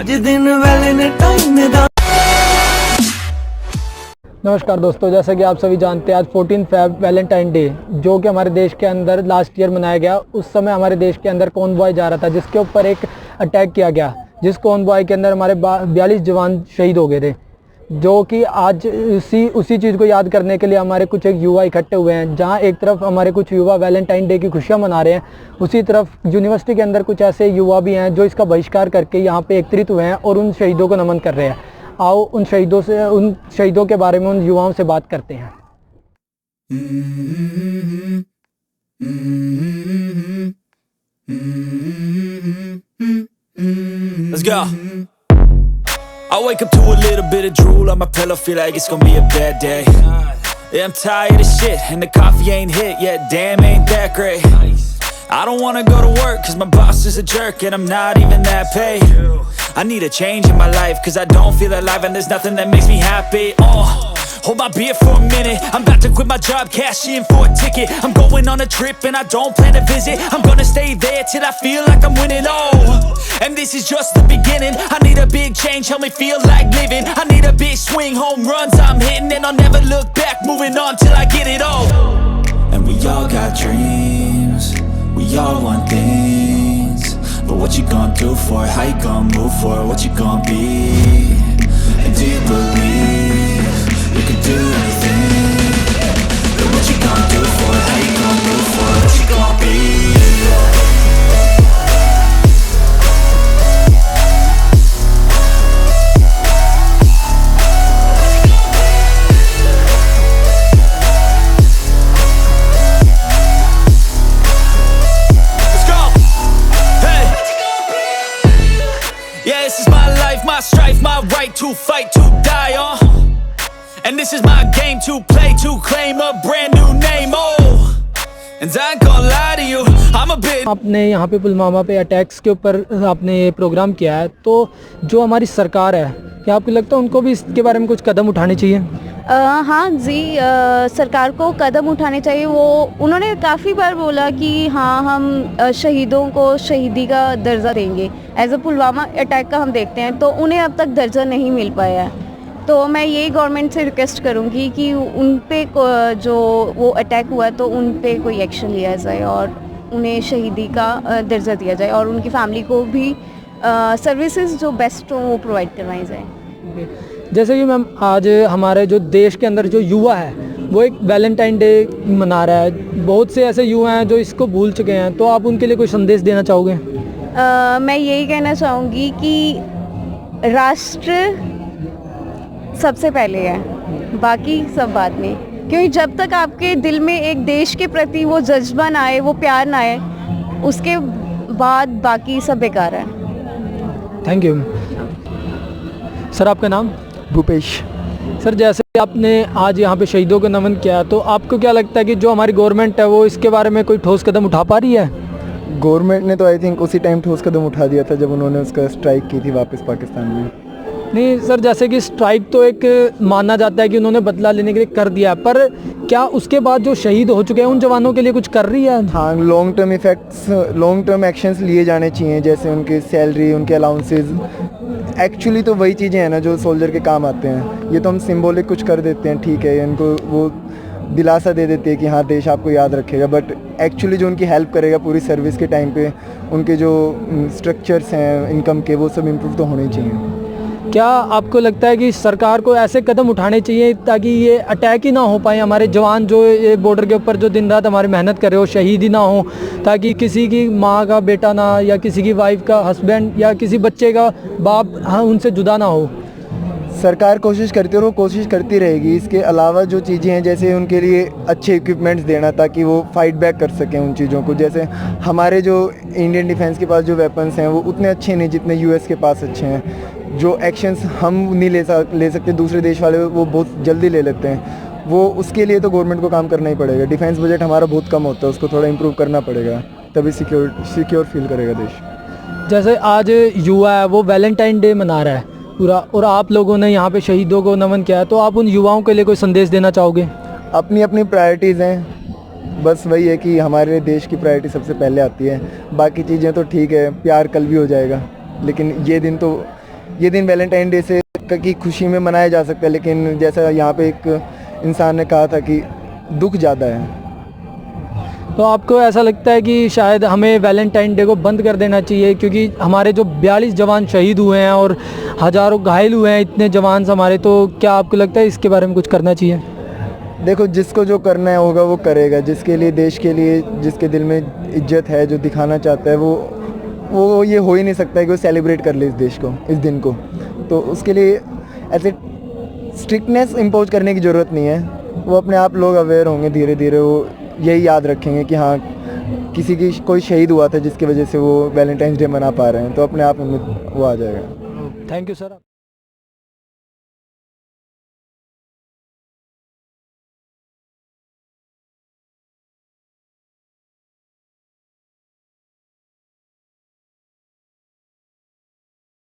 आज दिन वैलेंटाइन दा। नमस्कार दोस्तों, जैसा कि आप सभी जानते हैं आज 14 फ़रवरी वैलेंटाइन डे जो कि हमारे देश के अंदर लास्ट ईयर मनाया गया। उस समय हमारे देश के अंदर कॉन्वॉय जा रहा था जिसके ऊपर एक अटैक किया गया, जिस कॉन्वॉय के अंदर हमारे 42 जवान शहीद हो गए थे। जो कि आज उसी चीज़ को याद करने के लिए हमारे कुछ एक युवा इकट्ठे हुए हैं, जहां एक तरफ हमारे कुछ युवा वैलेंटाइन डे की खुशियां मना रहे हैं, उसी तरफ यूनिवर्सिटी के अंदर कुछ ऐसे युवा भी हैं जो इसका बहिष्कार करके यहाँ पे एकत्रित हुए हैं और उन शहीदों को नमन कर रहे हैं। आओ उन शहीदों के बारे में उन युवाओं से बात करते हैं। Let's go. I wake up to a little bit of drool on my pillow, feel like it's gonna be a bad day. Yeah, I'm tired of shit and the coffee ain't hit yet, damn ain't that great. I don't wanna go to work cause my boss is a jerk and I'm not even that paid. I need a change in my life cause I don't feel alive and there's nothing that makes me happy. Hold my beer for a minute, I'm about to quit my job, cash in for a ticket. I'm going on a trip and I don't plan to visit. I'm gonna stay there till I feel like I'm winning, and this is just the beginning. I need a big change, help me feel like living. I need a big swing, home runs I'm hitting, and I'll never look back, moving on till I get it all. And we all got dreams, we all want things, but what you gonna do for it? How you gonna move for it? What you gonna be? And do you believe you can do anything? But what you gonna do for it? How you gonna move for it? What you gonna be? My strife, my right to fight, to die on. And this is my game to play, to claim a brand new name, and I ain't gonna lie to you, I'm a bit. आपने यहाँ पे पुलवामा पे attacks के ऊपर आपने ये programme किया है, तो जो हमारी सरकार है, क्या आपको लगता है उनको भी इसके बारे में कुछ कदम उठाने चाहिए? हाँ जी, सरकार को कदम उठाने चाहिए। उन्होंने काफ़ी बार बोला कि हाँ हम शहीदों को शहीदी का दर्जा देंगे। एज अ पुलवामा अटैक का हम देखते हैं तो उन्हें अब तक दर्जा नहीं मिल पाया है। तो मैं यही गवर्नमेंट से रिक्वेस्ट करूँगी कि उन पे जो वो अटैक हुआ तो उन पे कोई एक्शन लिया जाए और उन्हें शहीदी का दर्जा दिया जाए और उनकी फैमिली को भी सर्विसेज जो बेस्ट हो वो प्रोवाइड करवाई जाए। जैसे कि मैम आज हमारे जो देश के अंदर जो युवा है वो एक वैलेंटाइन डे मना रहा है, बहुत से ऐसे युवा हैं जो इसको भूल चुके हैं, तो आप उनके लिए कोई संदेश देना चाहोगे? मैं यही कहना चाहूँगी कि राष्ट्र सबसे पहले है, बाकी सब बाद में। क्योंकि जब तक आपके दिल में एक देश के प्रति वो जज्बा ना आए, वो प्यार ना आए, उसके बाद बाकी सब बेकार है। Thank you sir. आपका नाम? भूपेश। सर, जैसे आपने आज यहाँ पे शहीदों को नमन किया, तो आपको क्या लगता है कि जो हमारी गवर्नमेंट है वो इसके बारे में कोई ठोस कदम उठा पा रही है? गवर्नमेंट ने तो आई थिंक उसी टाइम ठोस कदम उठा दिया था जब उन्होंने उसका स्ट्राइक की थी वापस पाकिस्तान में। नहीं सर, जैसे कि स्ट्राइक तो एक माना जाता है कि उन्होंने बदला लेने के लिए कर दिया, पर क्या उसके बाद जो शहीद हो चुके हैं उन जवानों के लिए कुछ कर रही है? हाँ, long term effects, long term actions लिए जाने चाहिए, जैसे उनकी सैलरी, उनके अलाउंसेज। एक्चुअली तो वही चीज़ें हैं ना जो सोल्जर के काम आते हैं। ये तो हम सिंबॉलिक कुछ कर देते हैं, ठीक है, इनको वो दिलासा दे देते हैं कि हाँ देश आपको याद रखेगा, बट एक्चुअली जो उनकी हेल्प करेगा पूरी सर्विस के टाइम पे, उनके जो स्ट्रक्चर्स हैं इनकम के, वो सब इम्प्रूव तो होने ही चाहिए। क्या आपको लगता है कि सरकार को ऐसे कदम उठाने चाहिए ताकि ये अटैक ही ना हो पाए, हमारे जवान जो ये बॉर्डर के ऊपर जो दिन रात हमारी मेहनत कर रहे हो शहीद ही ना हो, ताकि किसी की माँ का बेटा ना, या किसी की वाइफ का हस्बैंड, या किसी बच्चे का बाप उनसे जुदा ना हो? सरकार कोशिश करती है और वो कोशिश करती रहेगी। इसके अलावा जो चीज़ें हैं, जैसे उनके लिए अच्छे इक्विपमेंट्स देना ताकि वो फाइट बैक कर सकें उन चीज़ों को। जैसे हमारे जो इंडियन डिफेंस के पास जो वेपन्स हैं वो उतने अच्छे नहीं जितने यूएस के पास अच्छे हैं। जो एक्शंस हम नहीं ले सकते, दूसरे देश वाले वो बहुत जल्दी ले लेते हैं। वो उसके लिए तो गवर्नमेंट को काम करना ही पड़ेगा। डिफेंस बजट हमारा बहुत कम होता है, उसको थोड़ा इम्प्रूव करना पड़ेगा, तभी सिक्योर फील करेगा देश। जैसे आज युवा है वो वैलेंटाइन डे मना रहा है पूरा, और आप लोगों ने यहाँ पे शहीदों को नमन किया है, तो आप उन युवाओं के लिए कोई संदेश देना चाहोगे? अपनी अपनी प्रायोरिटीज़ हैं, बस वही है कि हमारे देश की प्रायोरिटी सबसे पहले आती है। बाकी चीज़ें तो ठीक है, प्यार कल भी हो जाएगा, लेकिन ये दिन तो ये दिन वैलेंटाइन डे से की खुशी में मनाया जा सकता है, लेकिन जैसा यहाँ पे एक इंसान ने कहा था कि दुख ज़्यादा है। तो आपको ऐसा लगता है कि शायद हमें वैलेंटाइन डे को बंद कर देना चाहिए, क्योंकि हमारे जो 42 जवान शहीद हुए हैं और हज़ारों घायल हुए हैं, इतने जवान हमारे, तो क्या आपको लगता है इसके बारे में कुछ करना चाहिए? देखो, जिसको जो करना है होगा वो करेगा, जिसके लिए, देश के लिए, जिसके दिल में इज्जत है, जो दिखाना चाहता है, वो ये हो ही नहीं सकता है कि वो सेलिब्रेट कर ले इस देश को, इस दिन को। तो उसके लिए ऐसे स्ट्रिक्टनेस इम्पोज करने की ज़रूरत नहीं है। वो अपने आप लोग अवेयर होंगे, धीरे धीरे वो यही याद रखेंगे कि हाँ, किसी की कोई शहीद हुआ था जिसकी वजह से वो वैलेंटाइंस डे मना पा रहे हैं, तो अपने आप उनमें वो आ जाएगा। Thank you sir.